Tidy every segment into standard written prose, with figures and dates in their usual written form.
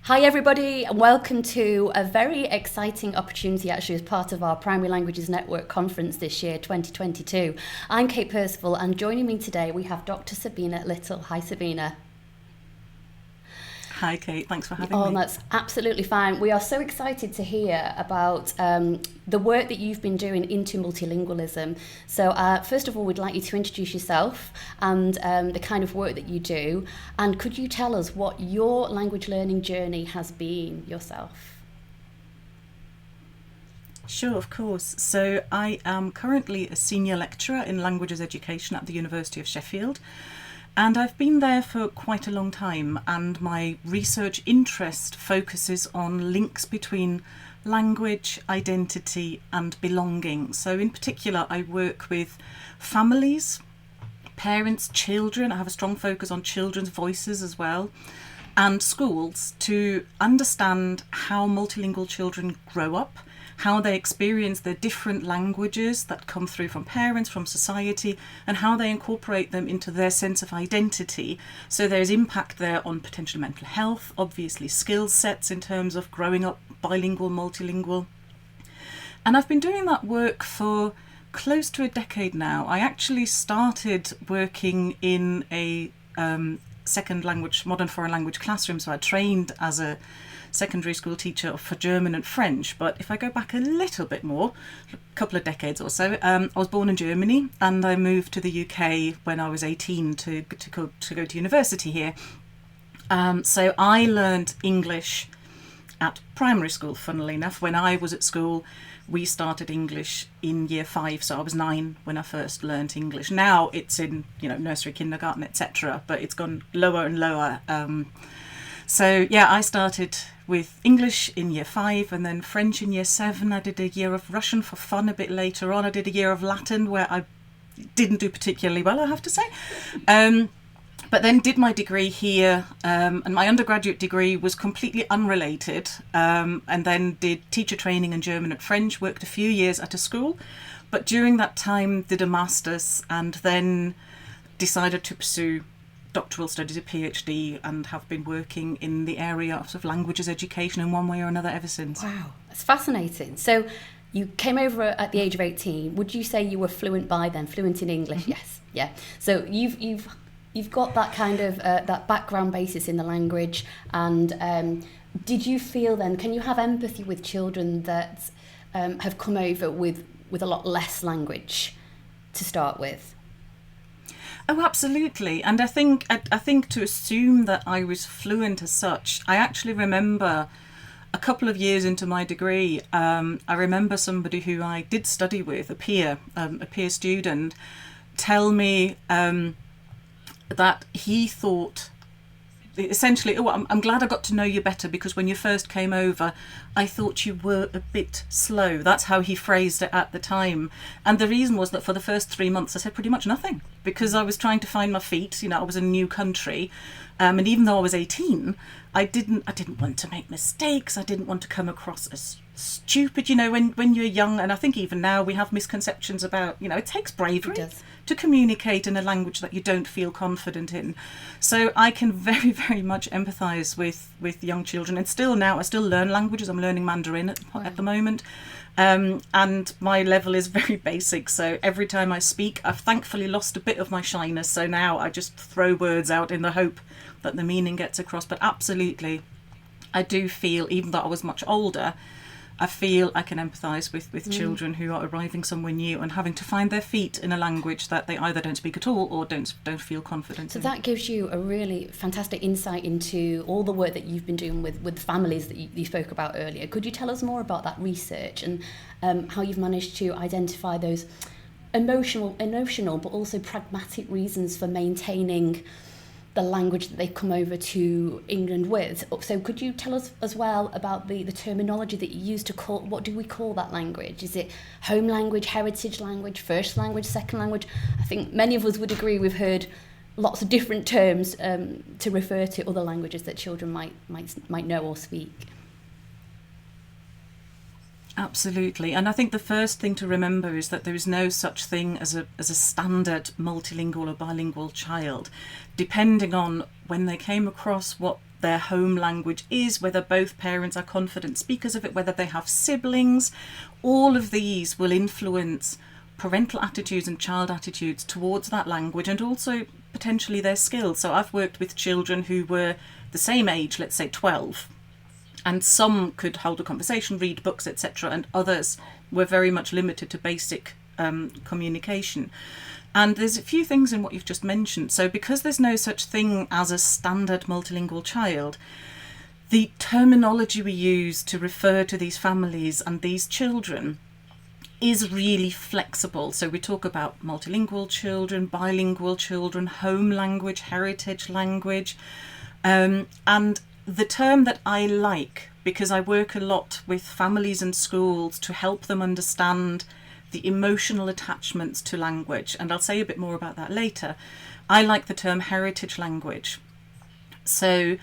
Hi everybody, and welcome to a very exciting opportunity actually as part of our Primary Languages Network conference this year, 2022. I'm Kate Percival, and joining me today we have Dr Sabine Little. Hi Sabine. Hi Kate, thanks for having Oh, me. that's absolutely fine. We are so excited to hear about the work that you've been doing into multilingualism. So first of all, we'd like you to introduce yourself and the kind of work that you do. And could you tell us what your language learning journey has been yourself? Sure, of course. So I am currently a senior lecturer in languages education at the University of Sheffield. And I've been there for quite a long time, and my research interest focuses on links between language, identity and belonging. So in particular, I work with families, parents, children. I have a strong focus on children's voices as well, and schools to understand how multilingual children grow up, how they experience the different languages that come through from parents, from society, and how they incorporate them into their sense of identity. So there's impact there on potential mental health, obviously skill sets in terms of growing up bilingual, multilingual. And I've been doing that work for close to a decade now. I actually started working in a second language, modern foreign language classroom, so I trained as a secondary school teacher for German and French. But if I go back a little bit more, a couple of decades or so, I was born in Germany and I moved to the UK when I was 18 to go to university here. So I learned English at primary school, funnily enough. When I was at school, we started English in year 5, so I was 9 when I first learned English. Now it's in nursery, kindergarten, etc., but it's gone lower and lower. So yeah, I started with English in year 5 and then French in year 7. I did a year of Russian for fun a bit later on. I did a year of Latin where I didn't do particularly well, I have to say. But then did my degree here, and my undergraduate degree was completely unrelated, and then did teacher training in German and French, worked a few years at a school, but during that time did a master's and then decided to pursue doctoral studies, a PhD, and have been working in the area of sort of languages education in one way or another ever since. Wow, that's fascinating. So you came over at the age of 18. Would you say you were fluent by then, fluent in English? Mm-hmm. Yes, yeah. So you've got that kind of that background basis in the language, and did you feel then, can you have empathy with children that have come over with a lot less language to start with? Oh, absolutely. And I think to assume that I was fluent as such, I actually remember a couple of years into my degree, I remember somebody who I did study with, a peer student, tell me that he thought essentially, I'm glad I got to know you better because when you first came over, I thought you were a bit slow. That's how he phrased it at the time. And the reason was that for the first 3 months, I said pretty much nothing because I was trying to find my feet. I was in a new country. And even though I was 18, I didn't want to make mistakes. I didn't want to come across as stupid, when you're young. And I think even now we have misconceptions about, it takes bravery to communicate in a language that you don't feel confident in. So I can very, very much empathise with young children. And still now, I still learn languages. I'm learning Mandarin at the moment. And my level is very basic. So every time I speak, I've thankfully lost a bit of my shyness. So now I just throw words out in the hope that the meaning gets across. But absolutely, I do feel, even though I was much older, I feel I can empathise with children who are arriving somewhere new and having to find their feet in a language that they either don't speak at all or don't feel confident in. So that gives you a really fantastic insight into all the work that you've been doing with families that you spoke about earlier. Could you tell us more about that research and how you've managed to identify those emotional but also pragmatic reasons for maintaining the language that they come over to England with? So could you tell us as well about the terminology that you use to call, what do we call that language? Is it home language, heritage language, first language, second language? I think many of us would agree we've heard lots of different terms to refer to other languages that children might know or speak. Absolutely. And I think the first thing to remember is that there is no such thing as a standard multilingual or bilingual child. Depending on when they came across, what their home language is, whether both parents are confident speakers of it, whether they have siblings. All of these will influence parental attitudes and child attitudes towards that language, and also potentially their skills. So I've worked with children who were the same age, let's say 12, and some could hold a conversation, read books, etc., and others were very much limited to basic communication. And there's a few things in what you've just mentioned. So because there's no such thing as a standard multilingual child, the terminology we use to refer to these families and these children is really flexible. So we talk about multilingual children, bilingual children, home language, heritage language. And the term that I like, because I work a lot with families and schools to help them understand the emotional attachments to language, and I'll say a bit more about that later, I like the term heritage language. So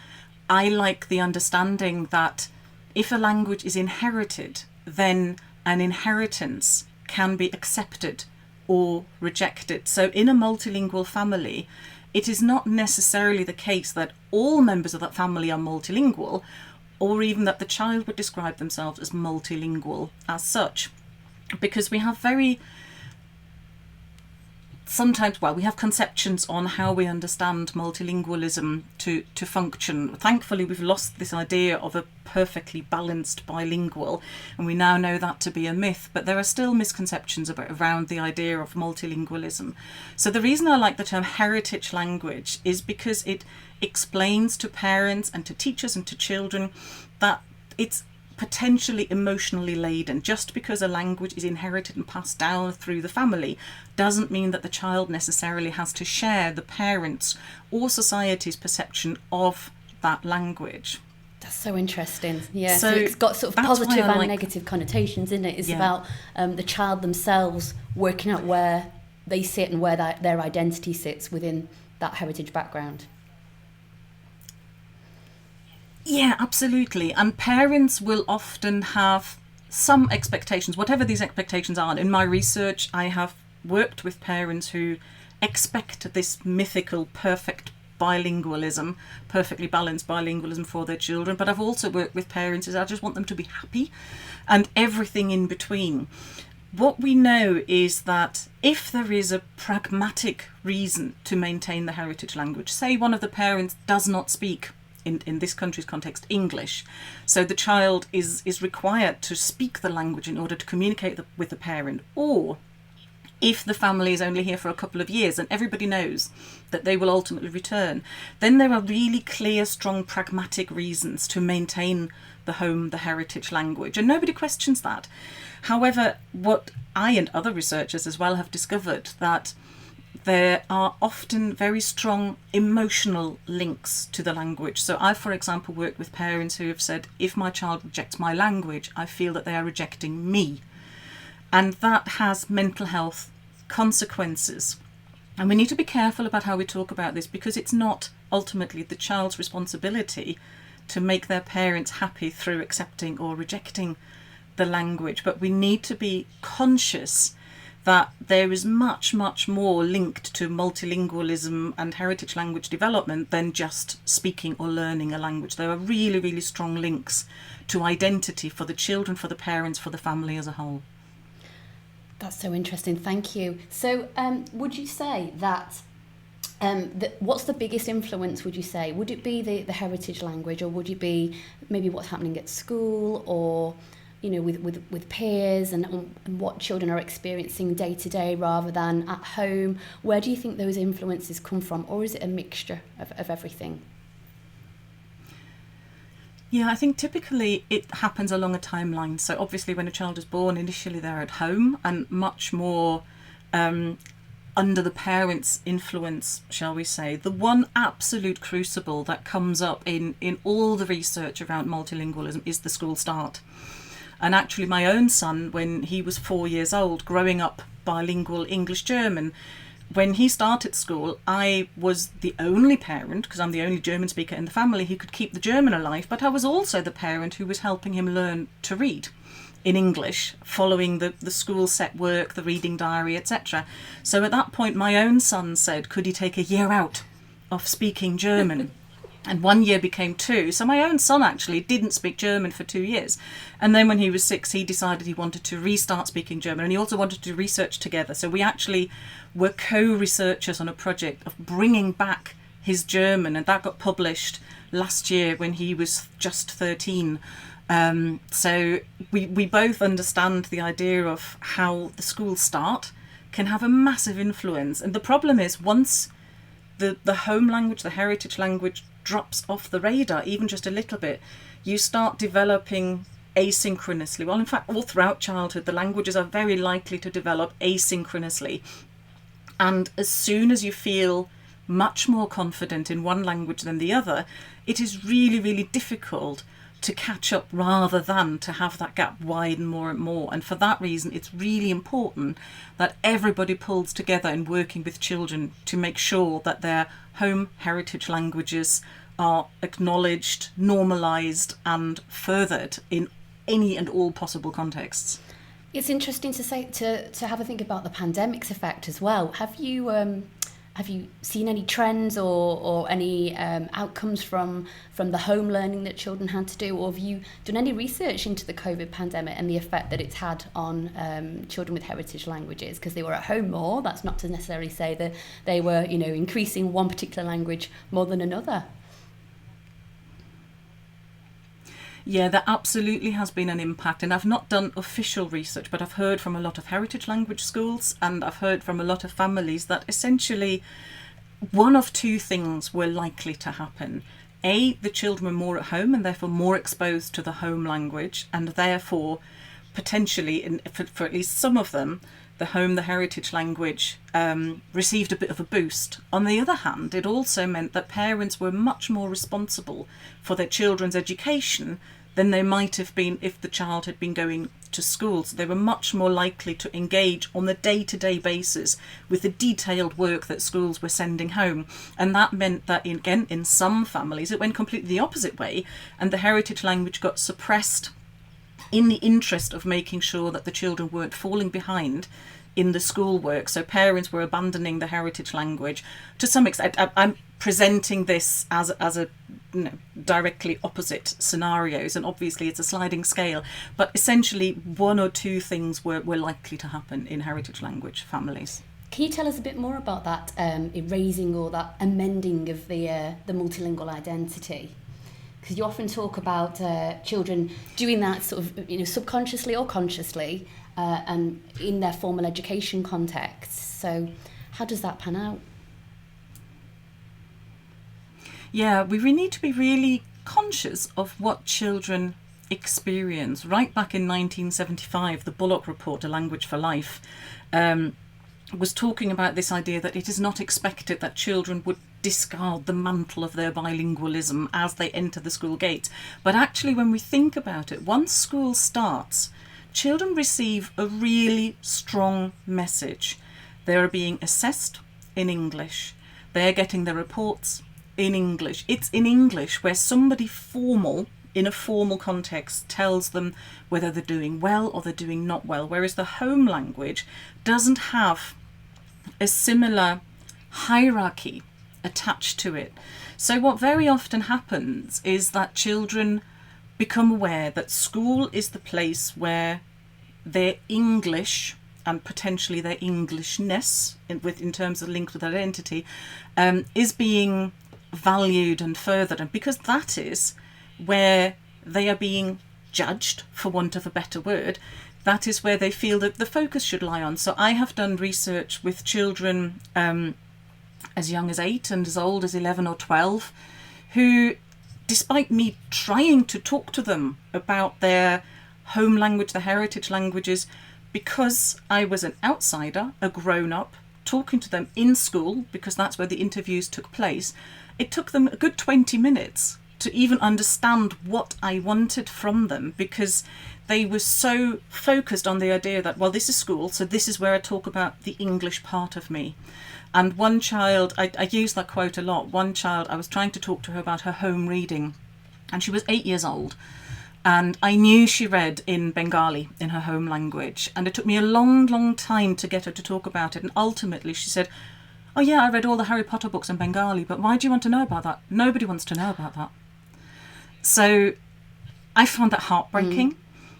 I like the understanding that if a language is inherited, then an inheritance can be accepted or rejected. So in a multilingual family, it is not necessarily the case that all members of that family are multilingual, or even that the child would describe themselves as multilingual as such. Because we have we have conceptions on how we understand multilingualism to function. Thankfully, we've lost this idea of a perfectly balanced bilingual, and we now know that to be a myth, but there are still misconceptions around the idea of multilingualism. So the reason I like the term heritage language is because it explains to parents and to teachers and to children that it's potentially emotionally laden. Just because a language is inherited and passed down through the family doesn't mean that the child necessarily has to share the parents' or society's perception of that language. That's so interesting. Yeah, so it's got sort of positive and negative connotations, isn't it? It's about the child themselves working out where they sit and where their identity sits within that heritage background. Yeah, absolutely. And parents will often have some expectations, whatever these expectations are. In my research, I have worked with parents who expect this mythical, perfect bilingualism, perfectly balanced bilingualism for their children. But I've also worked with parents who I just want them to be happy and everything in between. What we know is that if there is a pragmatic reason to maintain the heritage language, say one of the parents does not speak in this country's context, English. So the child is required to speak the language in order to communicate with the parent. Or if the family is only here for a couple of years and everybody knows that they will ultimately return, then there are really clear, strong, pragmatic reasons to maintain the home, the heritage language. And nobody questions that. However, what I and other researchers as well have discovered that there are often very strong emotional links to the language. So I, for example, work with parents who have said, if my child rejects my language, I feel that they are rejecting me. And that has mental health consequences. And we need to be careful about how we talk about this, because it's not ultimately the child's responsibility to make their parents happy through accepting or rejecting the language. But we need to be conscious that there is much, much more linked to multilingualism and heritage language development than just speaking or learning a language. There are really, really strong links to identity for the children, for the parents, for the family as a whole. That's so interesting. Thank you. So would you say that, what's the biggest influence, would you say? Would it be the heritage language, or would it be maybe what's happening at school, or with peers and what children are experiencing day to day rather than at home? Where do you think those influences come from, or is it a mixture of everything? Yeah, I think typically it happens along a timeline. So obviously when a child is born, initially they're at home and much more under the parents' influence, shall we say. The one absolute crucible that comes up in all the research around multilingualism is the school start. And actually my own son, when he was 4 years old, growing up bilingual English-German, when he started school, I was the only parent, because I'm the only German speaker in the family, who could keep the German alive, but I was also the parent who was helping him learn to read in English, following the school set work, the reading diary, etc. So at that point, my own son said, could he take a year out of speaking German? And 1 year became 2. So my own son actually didn't speak German for 2 years. And then when he was 6, he decided he wanted to restart speaking German. And he also wanted to do research together. So we actually were co-researchers on a project of bringing back his German. And that got published last year when he was just 13. So we both understand the idea of how the school start can have a massive influence. And the problem is, once the home language, the heritage language, drops off the radar, even just a little bit, you start developing asynchronously. Well, in fact, all throughout childhood, the languages are very likely to develop asynchronously. And as soon as you feel much more confident in one language than the other, it is really, really difficult to catch up rather than to have that gap widen more and more. And for that reason, it's really important that everybody pulls together in working with children to make sure that their home heritage languages are acknowledged, normalised and furthered in any and all possible contexts. It's interesting to have a think about the pandemic's effect as well. Have you seen any trends or any outcomes from the home learning that children had to do, or have you done any research into the COVID pandemic and the effect that it's had on children with heritage languages? Because they were at home more. That's not to necessarily say that they were, increasing one particular language more than another. Yeah, there absolutely has been an impact, and I've not done official research, but I've heard from a lot of heritage language schools and I've heard from a lot of families that essentially one of two things were likely to happen. A, the children were more at home and therefore more exposed to the home language, and therefore potentially, for at least some of them, the heritage language received a bit of a boost. On the other hand, it also meant that parents were much more responsible for their children's education than they might have been if the child had been going to school. So they were much more likely to engage on a day-to-day basis with the detailed work that schools were sending home. And that meant that, in some families, it went completely the opposite way, and the heritage language got suppressed in the interest of making sure that the children weren't falling behind in the schoolwork. So parents were abandoning the heritage language to some extent. I'm presenting this as a directly opposite scenarios, and obviously it's a sliding scale, but essentially one or two things were likely to happen in heritage language families. Can you tell us a bit more about that erasing or that amending of the multilingual identity? Because you often talk about children doing that sort of, subconsciously or consciously, and in their formal education context. So how does that pan out? Yeah, we really need to be really conscious of what children experience. Right back in 1975, the Bullock Report, A Language for Life, was talking about this idea that it is not expected that children would discard the mantle of their bilingualism as they enter the school gate. But actually, when we think about it, once school starts, children receive a really strong message. They are being assessed in English. They're getting their reports in English. It's in English where somebody formal, in a formal context, tells them whether they're doing well or they're doing not well, whereas the home language doesn't have a similar hierarchy attached to it. So what very often happens is that children become aware that school is the place where their English and potentially their Englishness, in terms of linked with identity, is being valued and furthered, and because that is where they are being judged, for want of a better word, that is where they feel that the focus should lie on. So I have done research with children as young as 8 and as old as 11 or 12 who, despite me trying to talk to them about their home language, their heritage languages, because I was an outsider, a grown-up, talking to them in school, because that's where the interviews took place, it took them a good 20 minutes to even understand what I wanted from them, because they were so focused on the idea that, well, this is school, so this is where I talk about the English part of me. And one child, I use that quote a lot, one child, I was trying to talk to her about her home reading, and she was 8 years old. And I knew she read in Bengali, in her home language. And it took me a long, long time to get her to talk about it. And ultimately she said, Oh yeah, I read all the Harry Potter books in Bengali, but why do you want to know about that? Nobody wants to know about that. So I found that heartbreaking.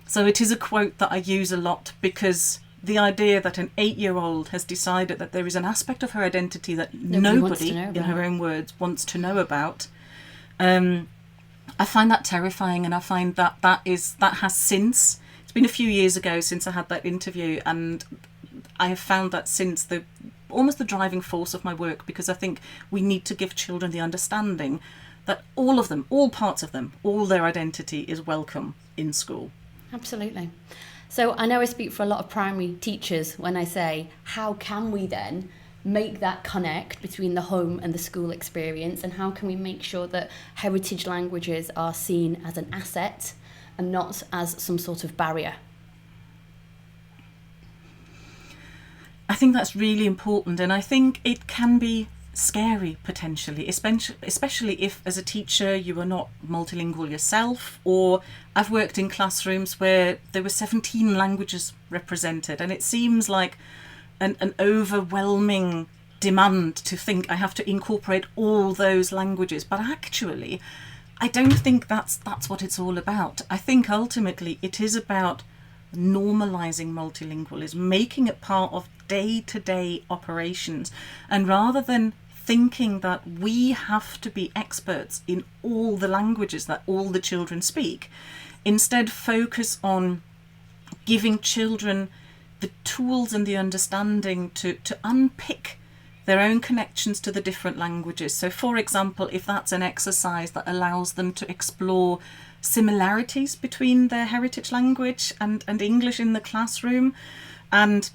So it is a quote that I use a lot, because the idea that an 8-year-old has decided that there is an aspect of her identity that nobody in her own words, wants to know about, I find that terrifying. And I find that that has since, it's been a few years ago since I had that interview, and I have found that since almost the driving force of my work, because I think we need to give children the understanding that all of them, all parts of them, all their identity is welcome in school. Absolutely. So I know I speak for a lot of primary teachers when I say, how can we then make that connect between the home and the school experience, and how can we make sure that heritage languages are seen as an asset and not as some sort of barrier? I think that's really important, and I think it can be scary potentially, especially if as a teacher you are not multilingual yourself, or I've worked in classrooms where there were 17 languages represented, and it seems like an overwhelming demand to think I have to incorporate all those languages, but actually I don't think that's what it's all about. I think ultimately it is about normalizing multilingualism, making it part of day-to-day operations, and rather than thinking that we have to be experts in all the languages that all the children speak, instead focus on giving children the tools and the understanding to unpick their own connections to the different languages. So for example, if that's an exercise that allows them to explore similarities between their heritage language and English in the classroom, and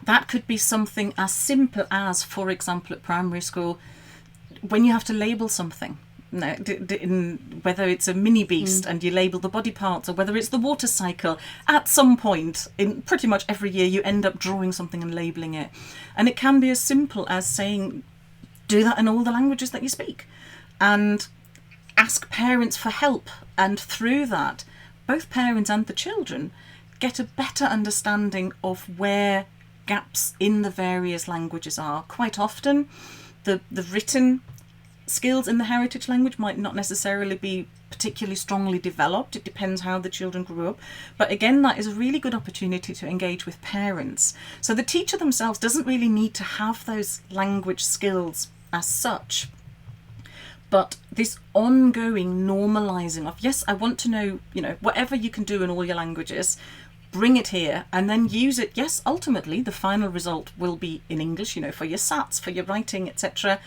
that could be something as simple as, for example, at primary school, when you have to label something, whether it's a mini beast and you label the body parts, or whether it's the water cycle, at some point in pretty much every year you end up drawing something and labeling it. And it can be as simple as saying, do that in all the languages that you speak, and ask parents for help. And through that, both parents and the children get a better understanding of where gaps in the various languages are. Quite often the written skills in the heritage language might not necessarily be particularly strongly developed. It depends how the children grew up. But again, that is a really good opportunity to engage with parents. So the teacher themselves doesn't really need to have those language skills as such. But this ongoing normalizing of, yes, I want to know, whatever you can do in all your languages, bring it here and then use it. Yes, ultimately the final result will be in English, for your SATs, for your writing, etc.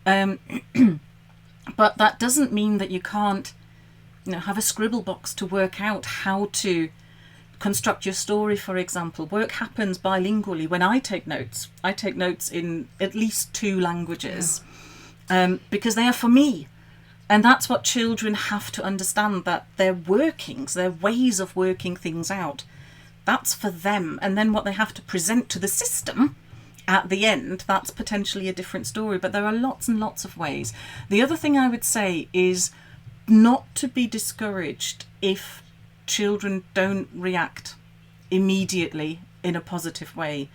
But that doesn't mean that you can't, have a scribble box to work out how to construct your story, for example. Work happens bilingually. When I take notes in at least 2 languages, because they are for me. And that's what children have to understand, that their workings, their ways of working things out, that's for them. And then what they have to present to the system at the end, that's potentially a different story. But there are lots and lots of ways. The other thing I would say is not to be discouraged if children don't react immediately in a positive way.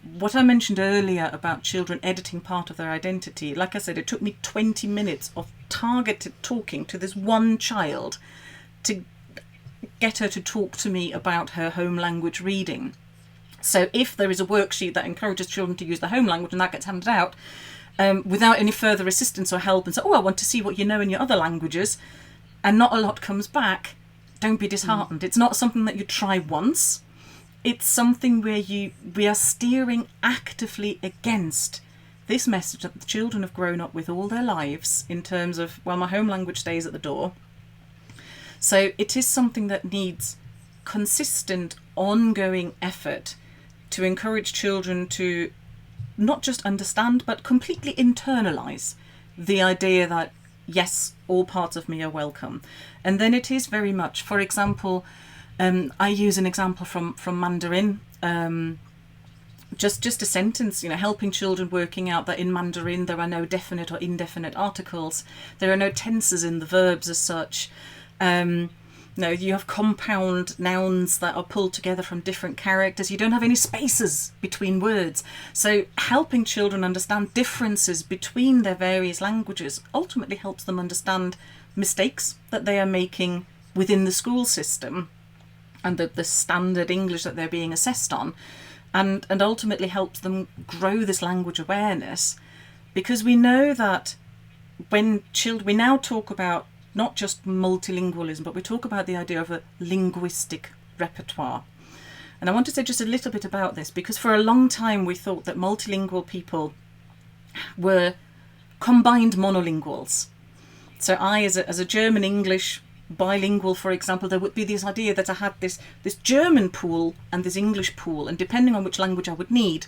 What I mentioned earlier about children editing part of their identity, like I said, it took me 20 minutes of targeted talking to this one child to get her to talk to me about her home language reading. So if there is a worksheet that encourages children to use their home language and that gets handed out without any further assistance or help, and say, I want to see what you know in your other languages, and not a lot comes back, don't be disheartened. It's not something that you try once. It's something where we are steering actively against this message that the children have grown up with all their lives, in terms of, my home language stays at the door. So it is something that needs consistent, ongoing effort to encourage children to not just understand, but completely internalize the idea that, yes, all parts of me are welcome. And then it is very much, for example, I use an example from Mandarin, just a sentence, helping children working out that in Mandarin there are no definite or indefinite articles, there are no tenses in the verbs as such. No, you have compound nouns that are pulled together from different characters. You don't have any spaces between words. So helping children understand differences between their various languages ultimately helps them understand mistakes that they are making within the school system and the standard English that they're being assessed on, and ultimately helps them grow this language awareness. Because we know that when children, we now talk about not just multilingualism, but we talk about the idea of a linguistic repertoire. And I want to say just a little bit about this, because for a long time we thought that multilingual people were combined monolinguals. So I, as a German-English bilingual, for example, there would be this idea that I had this German pool and this English pool, and depending on which language I would need,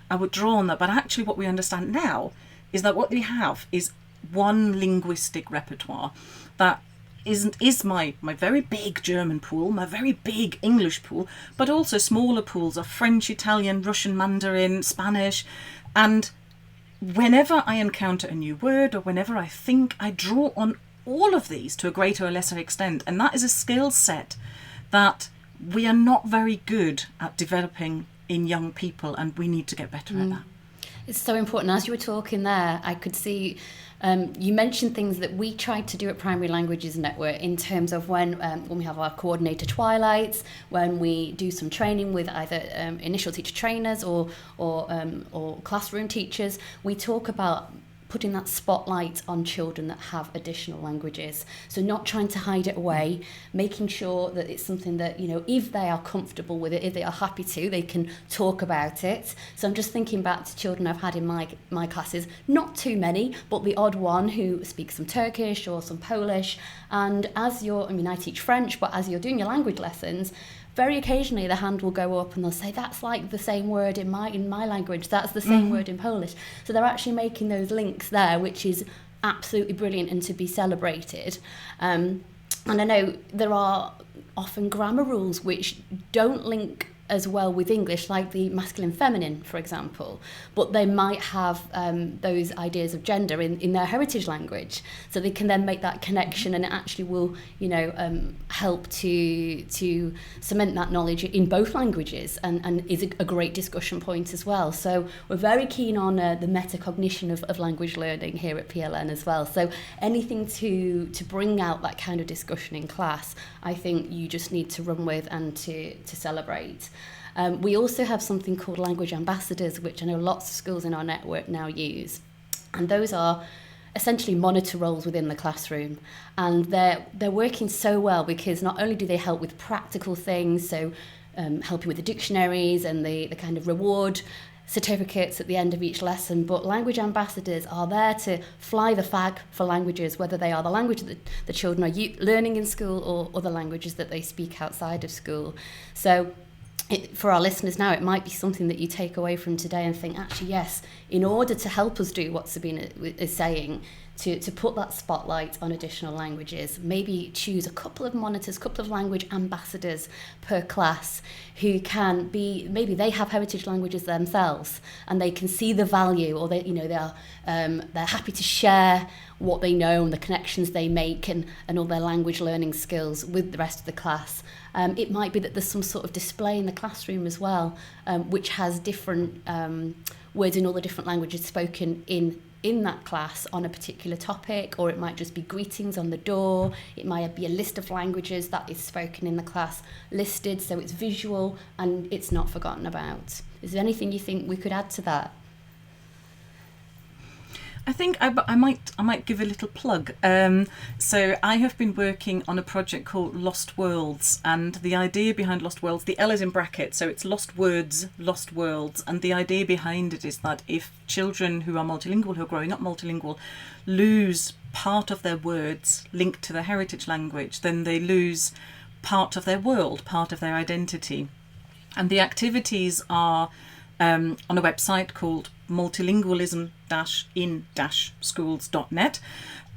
I would draw on that. But actually what we understand now is that what we have is one linguistic repertoire that is my very big German pool, my very big English pool, but also smaller pools of French, Italian, Russian, Mandarin, Spanish. And whenever I encounter a new word, or whenever I think, I draw on all of these to a greater or lesser extent. And that is a skill set that we are not very good at developing in young people, and we need to get better at that. It's so important. As you were talking there, I could see you mentioned things that we tried to do at Primary Languages Network in terms of when we have our coordinator twilights, when we do some training with either initial teacher trainers or classroom teachers. We talk about putting that spotlight on children that have additional languages. So not trying to hide it away, making sure that it's something that, you know, if they are comfortable with it, if they are happy to, they can talk about it. So I'm just thinking back to children I've had in my classes, not too many, but the odd one who speaks some Turkish or some Polish. And as I teach French, but as you're doing your language lessons, very occasionally the hand will go up and they'll say, that's like the same word in my language, that's the same word in Polish. So they're actually making those links there, which is absolutely brilliant and to be celebrated. And I know there are often grammar rules which don't link as well with English, like the masculine feminine, for example, but they might have those ideas of gender in their heritage language, so they can then make that connection, and it actually will, help to cement that knowledge in both languages, and is a great discussion point as well. So we're very keen on the metacognition of language learning here at PLN as well. So anything to bring out that kind of discussion in class, I think you just need to run with and to celebrate. We also have something called language ambassadors, which I know lots of schools in our network now use. And those are essentially monitor roles within the classroom. And they're working so well, because not only do they help with practical things, so helping with the dictionaries and the kind of reward certificates at the end of each lesson, but language ambassadors are there to fly the flag for languages, whether they are the language that the children are learning in school or other languages that they speak outside of school. So for our listeners now, it might be something that you take away from today and think, actually, yes, in order to help us do what Sabine is saying, to put that spotlight on additional languages, maybe choose a couple of monitors, couple of language ambassadors per class who can be, maybe they have heritage languages themselves and they can see the value, or they're happy to share what they know and the connections they make and all their language learning skills with the rest of the class. It might be that there's some sort of display in the classroom as well, which has different words in all the different languages spoken in that class on a particular topic, or it might just be greetings on the door. It might be a list of languages that is spoken in the class listed, so it's visual and it's not forgotten about. Is there anything you think we could add to that? I think I might give a little plug. So I have been working on a project called Lost Worlds, and the idea behind Lost Worlds, the L is in brackets, so it's Lost Words, Lost Worlds, and the idea behind it is that if children who are multilingual, who are growing up multilingual, lose part of their words linked to their heritage language, then they lose part of their world, part of their identity. And the activities are on a website called multilingualism-in-schools.net,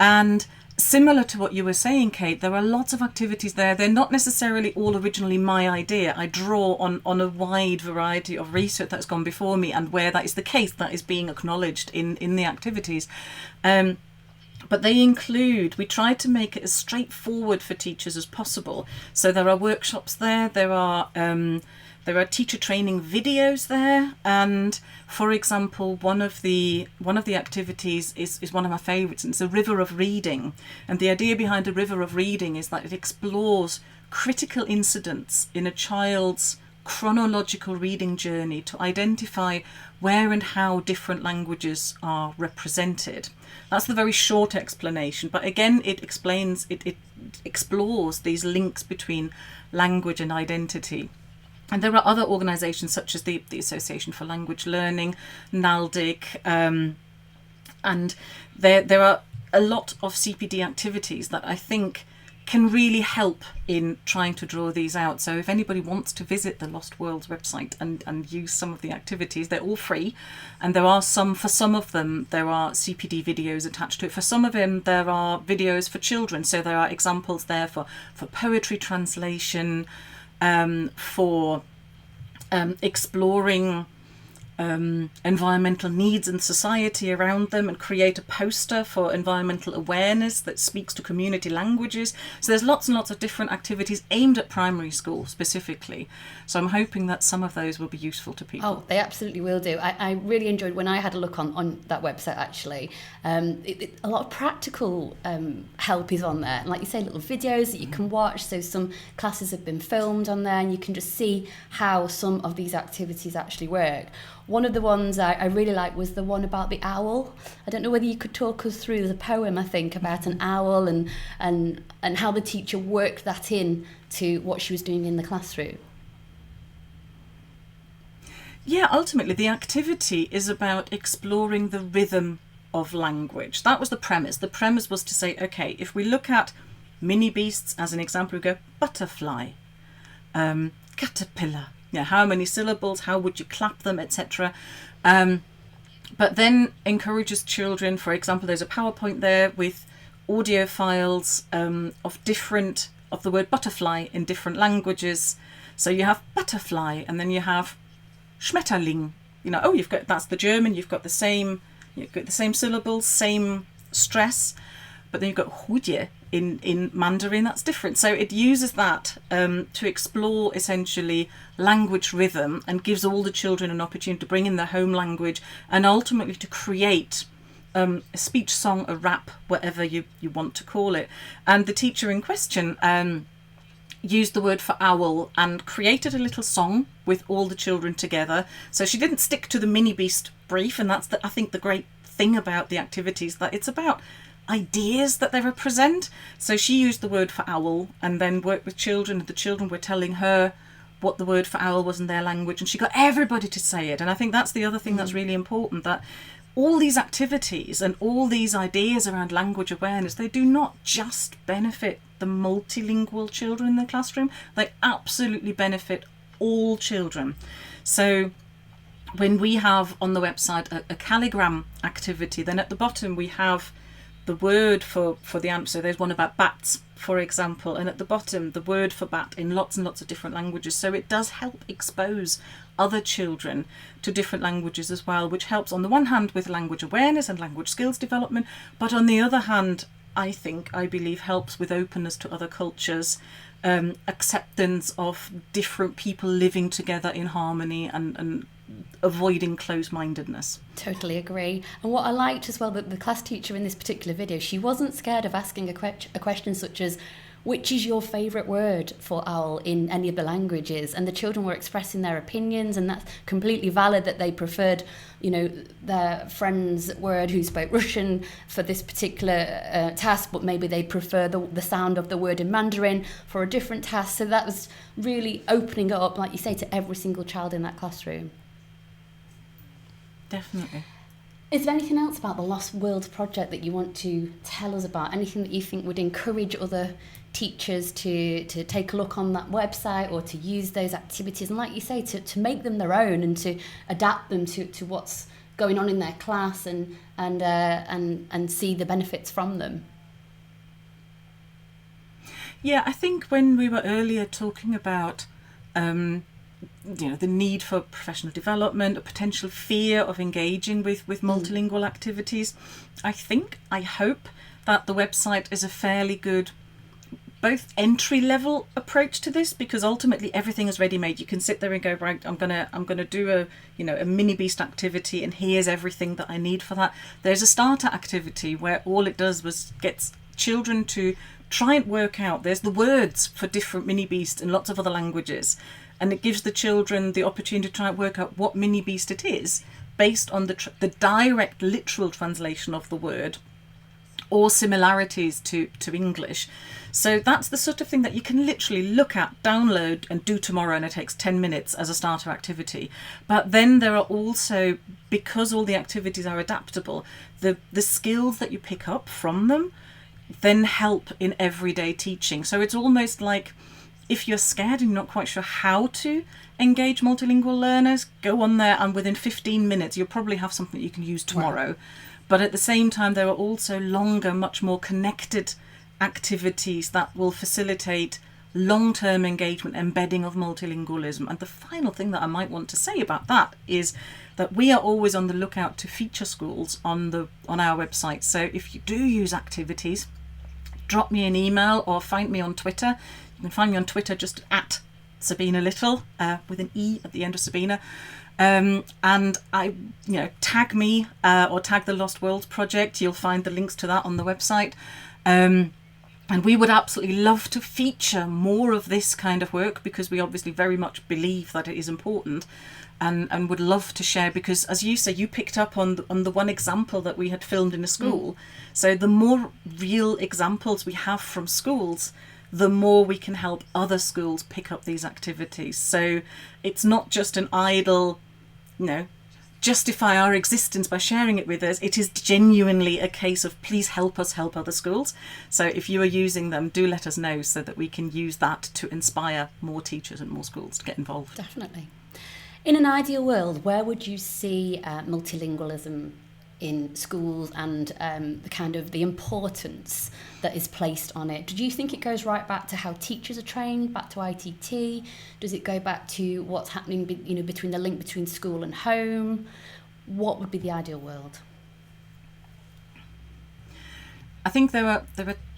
and similar to what you were saying, Kate, there are lots of activities there. They're not necessarily all originally my idea. I draw on a wide variety of research that's gone before me, and where that is the case, that is being acknowledged in the activities. But they include, we try to make it as straightforward for teachers as possible. So there are workshops there, there are teacher training videos there, and for example, one of the activities is one of my favourites, and it's a river of reading. And the idea behind a river of reading is that it explores critical incidents in a child's chronological reading journey to identify where and how different languages are represented. That's the very short explanation, but again it explores these links between language and identity. And there are other organisations such as the Association for Language Learning, NALDIC, and there are a lot of CPD activities that I think can really help in trying to draw these out. So if anybody wants to visit the Lost Worlds website and use some of the activities, they're all free, and there are for some of them there are CPD videos attached to it. For some of them there are videos for children, so there are examples there for poetry translation, for exploring environmental needs and society around them, and create a poster for environmental awareness that speaks to community languages. So there's lots and lots of different activities aimed at primary school specifically. So I'm hoping that some of those will be useful to people. Oh, they absolutely will do. I really enjoyed when I had a look on that website actually. A lot of practical help is on there. Like you say, little videos that you can watch. So some classes have been filmed on there, and you can just see how some of these activities actually work. One of the ones I really liked was the one about the owl. I don't know whether you could talk us through the poem, I think, about an owl and how the teacher worked that in to what she was doing in the classroom. Yeah, ultimately the activity is about exploring the rhythm of language. That was the premise. The premise was to say, okay, if we look at mini beasts as an example, we go butterfly, caterpillar. Yeah, how many syllables, how would you clap them, etc. But then encourages children, for example, there's a PowerPoint there with audio files of the word butterfly in different languages. So you have butterfly, and then you have Schmetterling. That's the German, you've got the same syllables, same stress, but then you've got Hudje in Mandarin, that's different. So it uses that to explore essentially language rhythm, and gives all the children an opportunity to bring in their home language, and ultimately to create a speech song, a rap, whatever you want to call it. And the teacher in question used the word for owl and created a little song with all the children together. So she didn't stick to the mini beast brief, and that's I think the great thing about the activities, that it's about ideas that they represent. So she used the word for owl and then worked with children, and the children were telling her what the word for owl was in their language, and she got everybody to say it. And I think that's the other thing that's really important, that all these activities and all these ideas around language awareness, they do not just benefit the multilingual children in the classroom, they absolutely benefit all children. So when we have on the website a calligram activity, then at the bottom we have the word for the answer. So there's one about bats, for example, and at the bottom the word for bat in lots and lots of different languages. So it does help expose other children to different languages as well, which helps on the one hand with language awareness and language skills development, but on the other hand, I believe helps with openness to other cultures, acceptance of different people living together in harmony, and avoiding closed-mindedness. Totally agree. And what I liked as well, that the class teacher in this particular video, she wasn't scared of asking a question such as, which is your favourite word for owl in any of the languages? And the children were expressing their opinions, and that's completely valid that they preferred, their friend's word who spoke Russian for this particular task, but maybe they prefer the sound of the word in Mandarin for a different task. So that was really opening it up, like you say, to every single child in that classroom. Definitely. Is there anything else about the Lost Worlds project that you want to tell us about? Anything that you think would encourage other teachers to take a look on that website, or to use those activities, and like you say, to make them their own, and to adapt them to what's going on in their class, and see the benefits from them? Yeah, I think when we were earlier talking about the need for professional development, a potential fear of engaging with multilingual activities, I hope that the website is a fairly good both entry-level approach to this, because ultimately everything is ready-made. You can sit there and go, right, I'm gonna do a mini beast activity, and here's everything that I need for that. There's a starter activity where all it does was gets children to try and work out, there's the words for different mini beasts in lots of other languages, and it gives the children the opportunity to try and work out what mini beast it is based on the direct literal translation of the word or similarities to English. So that's the sort of thing that you can literally look at, download and do tomorrow, and it takes 10 minutes as a starter activity. But then there are also, because all the activities are adaptable, the skills that you pick up from them then help in everyday teaching. So it's almost like, if you're scared and you're not quite sure how to engage multilingual learners, go on there and within 15 minutes you'll probably have something you can use tomorrow. Wow. But at the same time, there are also longer, much more connected activities that will facilitate long-term engagement, embedding of multilingualism. And the final thing that I might want to say about that is that we are always on the lookout to feature schools on our website. So if you do use activities, drop me an email or find me on Twitter. You can find me on Twitter just at Sabine Little, with an E at the end of Sabina. And tag me or tag the Lost Worlds Project. You'll find the links to that on the website. And we would absolutely love to feature more of this kind of work, because we obviously very much believe that it is important, and would love to share, because as you say, you picked up on the one example that we had filmed in a school. So the more real examples we have from schools, the more we can help other schools pick up these activities. So it's not just an idle, justify our existence by sharing it with us. It is genuinely a case of, please help us help other schools. So if you are using them, do let us know, so that we can use that to inspire more teachers and more schools to get involved. Definitely. In an ideal world, where would you see multilingualism in schools, and the importance that is placed on it? Do you think it goes right back to how teachers are trained, back to ITT? Does it go back to what's happening between the link between school and home? What would be the ideal world? I think there are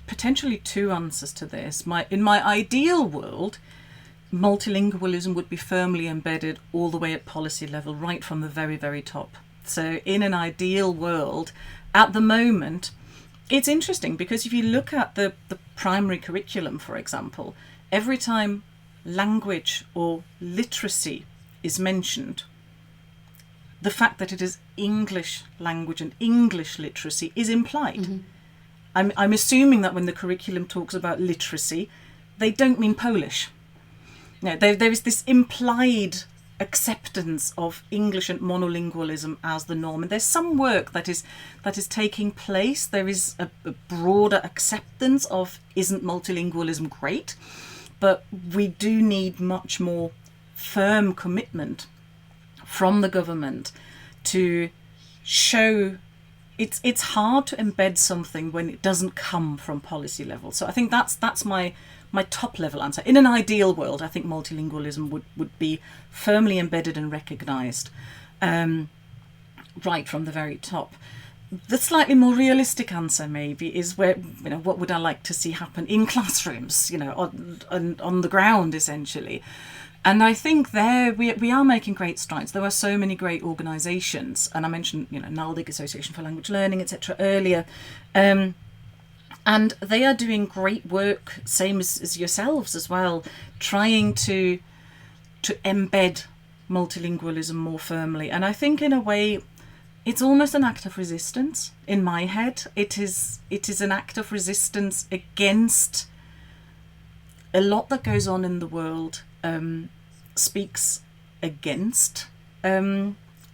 potentially two answers to this. In my ideal world, multilingualism would be firmly embedded all the way at policy level, right from the very, very top. So in an ideal world, at the moment, it's interesting, because if you look at the primary curriculum, for example, every time language or literacy is mentioned, the fact that it is English language and English literacy is implied. Mm-hmm. I'm assuming that when the curriculum talks about literacy, they don't mean Polish. There is this implied acceptance of English and monolingualism as the norm, and there's some work that is taking place. There is a broader acceptance of, isn't multilingualism great? But we do need much more firm commitment from the government to show it's hard to embed something when it doesn't come from policy level. So I think that's my top level answer. In an ideal world, I think multilingualism would be firmly embedded and recognised right from the very top. The slightly more realistic answer maybe is where, what would I like to see happen in classrooms, on the ground essentially. And I think there we are making great strides. There are so many great organisations, and I mentioned NALDIC, Association for Language Learning, etc. earlier. And they are doing great work, same as yourselves as well, trying to embed multilingualism more firmly. And I think in a way, it's almost an act of resistance in my head. It is an act of resistance against a lot that goes on in the world, speaks against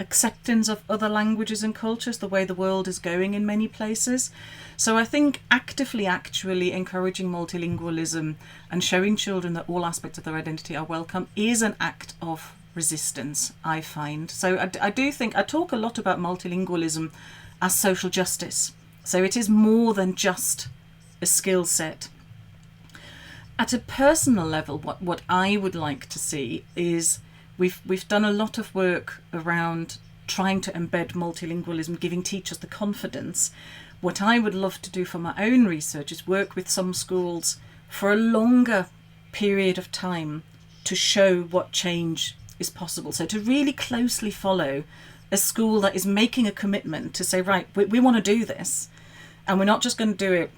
acceptance of other languages and cultures, the way the world is going in many places. So I think actively actually encouraging multilingualism and showing children that all aspects of their identity are welcome is an act of resistance, I find. So I do think, I talk a lot about multilingualism as social justice. So it is more than just a skill set. At a personal level, what I would like to see is we've done a lot of work around trying to embed multilingualism, giving teachers the confidence. what I would love to do for my own research is work with some schools for a longer period of time to show what change is possible. So to really closely follow a school that is making a commitment to say, right, we want to do this, and we're not just going to do it,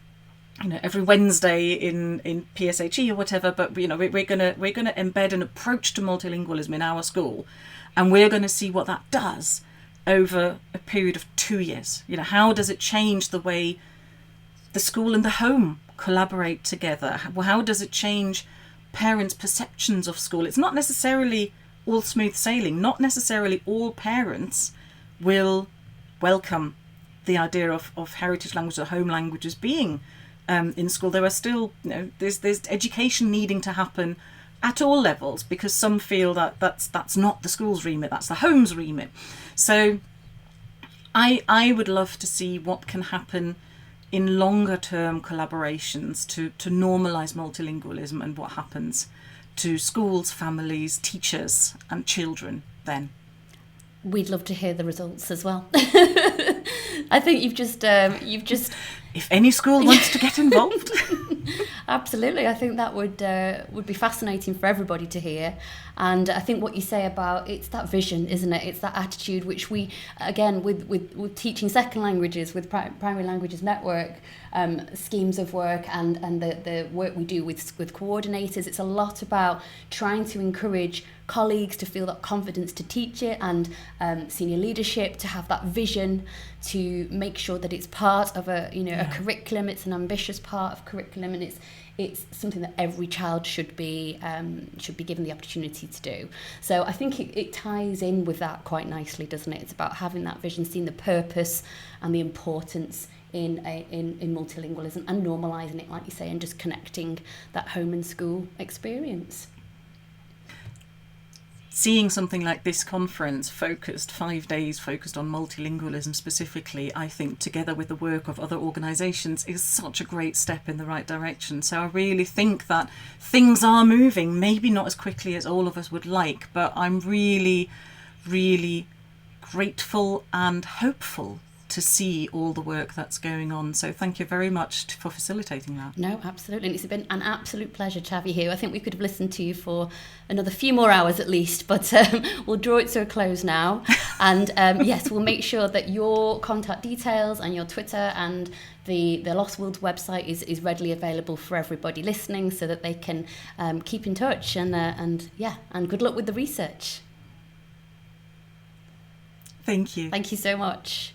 you know, every Wednesday in PSHE or whatever, but you know, we're going to embed an approach to multilingualism in our school, and we're going to see what that does over a period of 2 years. You know, how does it change the way the school and the home collaborate together? How does it change parents' perceptions of school? It's not necessarily all smooth sailing. Not necessarily all parents will welcome the idea of heritage languages or home languages being in school. There are still, you know, there's education needing to happen at all levels, because some feel that that's not the school's remit, that's the home's remit. So I would love to see what can happen in longer term collaborations to normalise multilingualism, and what happens to schools, families, teachers and children then. We'd love to hear the results as well. I think you've just if any school wants to get involved. Absolutely, I think that would be fascinating for everybody to hear. And I think what you say about, it's that vision, isn't it? It's that attitude which we, again, with teaching second languages, with Primary Languages Network, schemes of work and the work we do with coordinators, it's a lot about trying to encourage colleagues to feel that confidence to teach it, and senior leadership to have that vision to make sure that it's part of a curriculum. It's an ambitious part of curriculum, and it's something that every child should be given the opportunity to do. So I think it ties in with that quite nicely, doesn't it? It's about having that vision, seeing the purpose and the importance in multilingualism, and normalising it, like you say, and just connecting that home and school experience. Seeing something like this conference 5 days focused on multilingualism specifically, I think together with the work of other organisations, is such a great step in the right direction. So I really think that things are moving, maybe not as quickly as all of us would like, but I'm really, really grateful and hopeful to see all the work that's going on. So thank you very much for facilitating that. No, absolutely. And it's been an absolute pleasure to have you here. I think we could have listened to you for another few more hours at least, but we'll draw it to a close now. And yes, we'll make sure that your contact details and your Twitter and the Lost Worlds website is readily available for everybody listening, so that they can keep in touch. And good luck with the research. Thank you. Thank you so much.